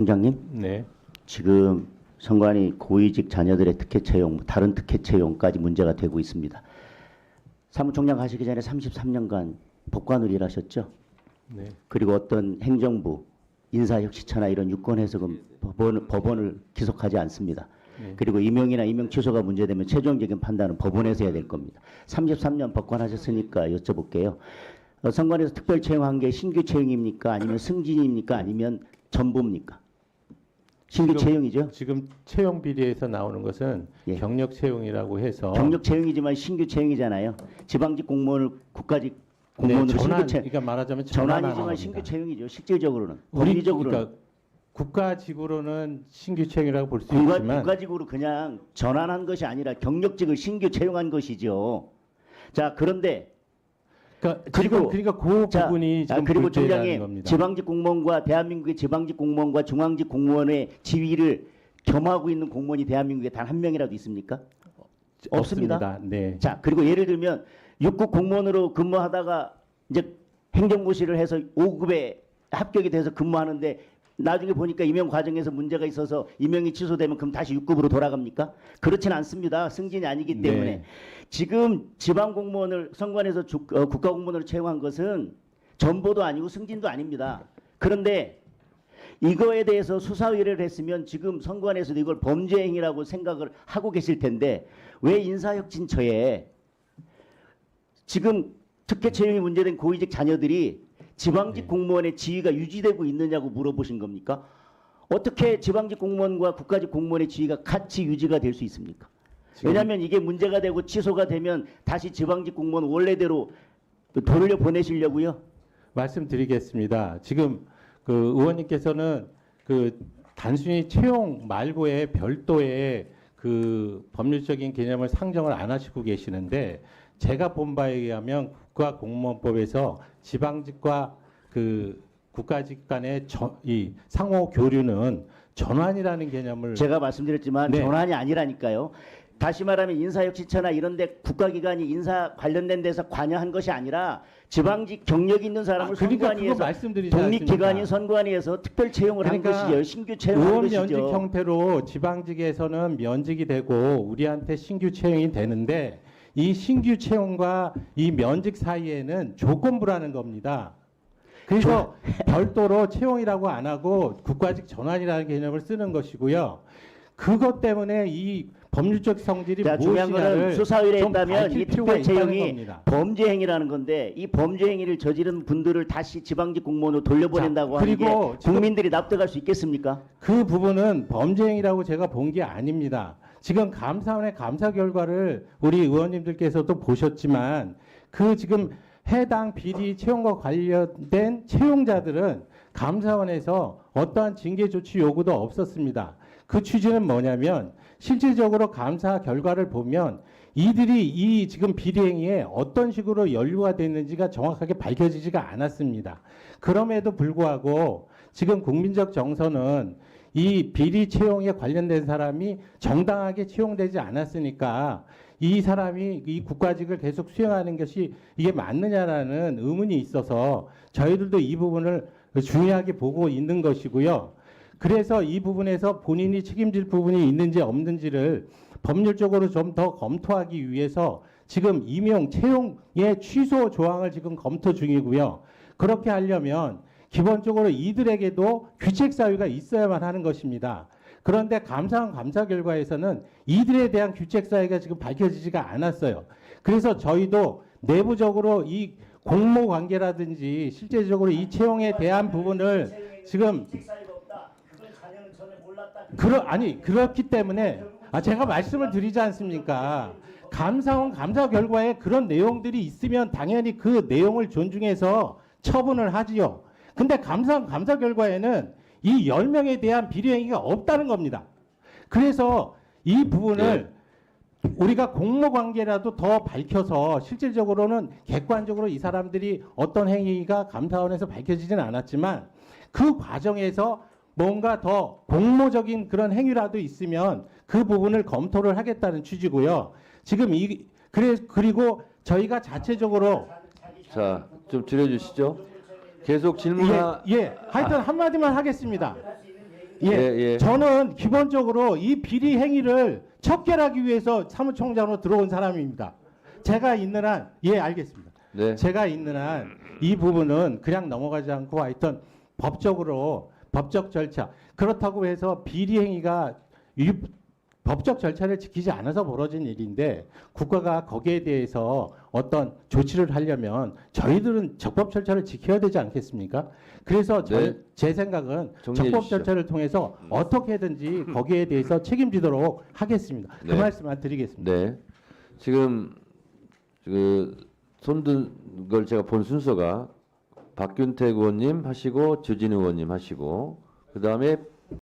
총장님, 네. 지금 선관위 고위직 자녀들의 특혜 채용, 다른 특혜 채용까지 문제가 되고 있습니다. 사무총장 하시기 전에 33년간 법관을 일하셨죠? 네. 그리고 어떤 행정부, 인사혁신처나 이런 유권 해석은 법원을 기속하지 않습니다. 네. 그리고 임용이나 임용 취소가 문제되면 최종적인 판단은 법원에서 해야 될 겁니다. 33년 법관 하셨으니까 여쭤볼게요. 선관위에서 특별 채용한 게 신규 채용입니까? 아니면 승진입니까? 아니면 전부입니까? 신규 채용이죠? 지금 채용 비리에서 나오는 것은 예. 경력 채용이라고 해서 경력 채용이지만 신규 채용이잖아요. 지방직 공무원을 국가직 공무원으로 네, 전환, 신규 채용. 그러니까 말하자면 전환이지만 신규 채용이죠. 실질적으로는. 법리적으로는. 그러니까 국가직으로는 신규 채용이라고 볼 수 있지만 국가직으로 그냥 전환한 것이 아니라 경력직을 신규 채용한 것이죠. 자, 그런데 그러니까 그 자, 부분이 지금 그리고 문제라는 총장님, 겁니다. 지방직 공무원과 대한민국의 지방직 공무원과 중앙직 공무원의 지위를 겸하고 있는 공무원이 대한민국에 단 한 명이라도 있습니까? 없습니다. 네. 자, 그리고 예를 들면 6급 공무원으로 근무하다가 이제 행정고시를 해서 5급에 합격이 돼서 근무하는데 나중에 보니까 임용 과정에서 문제가 있어서 임용이 취소되면 그럼 다시 6급으로 돌아갑니까? 그렇진 않습니다. 승진이 아니기 때문에. 네. 지금 지방 공무원을 선관에서 국가 공무원으로 채용한 것은 전보도 아니고 승진도 아닙니다. 그런데 이거에 대해서 수사 의뢰를 했으면 지금 선관에서도 이걸 범죄 행위라고 생각을 하고 계실 텐데 왜 인사혁신처에 지금 특혜 채용이 문제된 고위직 자녀들이 지방직 공무원의 지위가 유지되고 있느냐고 물어보신 겁니까? 어떻게 지방직 공무원과 국가직 공무원의 지위가 같이 유지가 될 수 있습니까? 왜냐하면 이게 문제가 되고 취소가 되면 다시 지방직 공무원 원래대로 돌려 보내시려고요? 말씀드리겠습니다. 지금 그 의원님께서는 그 단순히 채용 말고의 별도의 그 법률적인 개념을 상정을 안 하시고 계시는데 제가 본 바에 의하면 국가공무원법에서 지방직과 그 국가직 간의 이 상호 교류는 전환이라는 개념을 제가 말씀드렸지만 네. 전환이 아니라니까요. 다시 말하면 인사혁신처나 이런 데 국가기관이 인사 관련된 데서 관여한 것이 아니라 지방직 경력이 있는 사람을 그러니까 선관위에서 그거 말씀드리지 독립기관인 않습니까? 선관위에서 특별 채용을 그러니까 한 것이죠. 신규 채용한 의원 것이죠. 면직 형태로 지방직에서는 면직이 되고 우리한테 신규 채용이 되는데 이 신규 채용과 이 면직 사이에는 조건부라는 겁니다. 그래서 별도로 채용이라고 안 하고 국가직 전환이라는 개념을 쓰는 것이고요. 그것 때문에 이 법률적 성질이 자, 중요한 거는 무엇이냐를 수사 의뢰 좀 했다면 밝힐 이 필요가 특별 있다는 채용이 겁니다. 범죄 행위라는 건데 이 범죄 행위를 저지른 분들을 다시 지방직 공무원으로 돌려보낸다고 자, 하는 게 그리고 지금 국민들이 납득할 수 있겠습니까? 그 부분은 범죄행위라고 제가 본 게 아닙니다. 지금 감사원의 감사 결과를 우리 의원님들께서도 보셨지만 그 지금 해당 비리 채용과 관련된 채용자들은 감사원에서 어떠한 징계 조치 요구도 없었습니다. 그 취지는 뭐냐면 실질적으로 감사 결과를 보면 이들이 이 지금 비리 행위에 어떤 식으로 연루가 됐는지가 정확하게 밝혀지지가 않았습니다. 그럼에도 불구하고 지금 국민적 정서는 이 비리 채용에 관련된 사람이 정당하게 채용되지 않았으니까 이 사람이 이 국가직을 계속 수행하는 것이 이게 맞느냐라는 의문이 있어서 저희들도 이 부분을 중요하게 보고 있는 것이고요. 그래서 이 부분에서 본인이 책임질 부분이 있는지 없는지를 법률적으로 좀 더 검토하기 위해서 지금 임용 채용의 취소 조항을 지금 검토 중이고요. 그렇게 하려면 기본적으로 이들에게도 규책 사유가 있어야만 하는 것입니다. 그런데 감사원 감사 결과에서는 이들에 대한 규책 사유가 지금 밝혀지지가 않았어요. 그래서 저희도 내부적으로 이 공모 관계라든지 실제적으로 이 채용에 대한 부분을 지금 그렇기 때문에 제가 말씀을 드리지 않습니까? 감사원 감사 결과에 그런 내용들이 있으면 당연히 그 내용을 존중해서 처분을 하지요. 근데 감사 결과에는 이 10명에 대한 비리 행위가 없다는 겁니다. 그래서 이 부분을 우리가 공모 관계라도 더 밝혀서 실질적으로는 객관적으로 이 사람들이 어떤 행위가 감사원에서 밝혀지지는 않았지만 그 과정에서 뭔가 더 공모적인 그런 행위라도 있으면 그 부분을 검토를 하겠다는 취지고요. 지금 그리고 저희가 자체적으로 자, 좀 줄여주시죠. 계속 질문 하여튼 한마디만 하겠습니다. 예, 저는 기본적으로 이 비리 행위를 척결하기 위해서 사무총장으로 들어온 사람입니다. 제가 있는 한, 예, 알겠습니다. 네. 제가 있는 한 이 부분은 그냥 넘어가지 않고 하여튼 법적으로 법적 절차 그렇다고 해서 비리 행위가 법적 절차를 지키지 않아서 벌어진 일인데 국가가 거기에 대해서 어떤 조치를 하려면 저희들은 적법 절차를 지켜야 되지 않겠습니까? 그래서 네. 제 생각은 정리해 적법 주시죠. 절차를 통해서 어떻게든지 거기에 대해서 책임지도록 하겠습니다. 그 네. 말씀만 드리겠습니다. 네. 지금 그 손든 걸 제가 본 순서가 박균택 의원님 하시고 주진 의원님 하시고 그다음에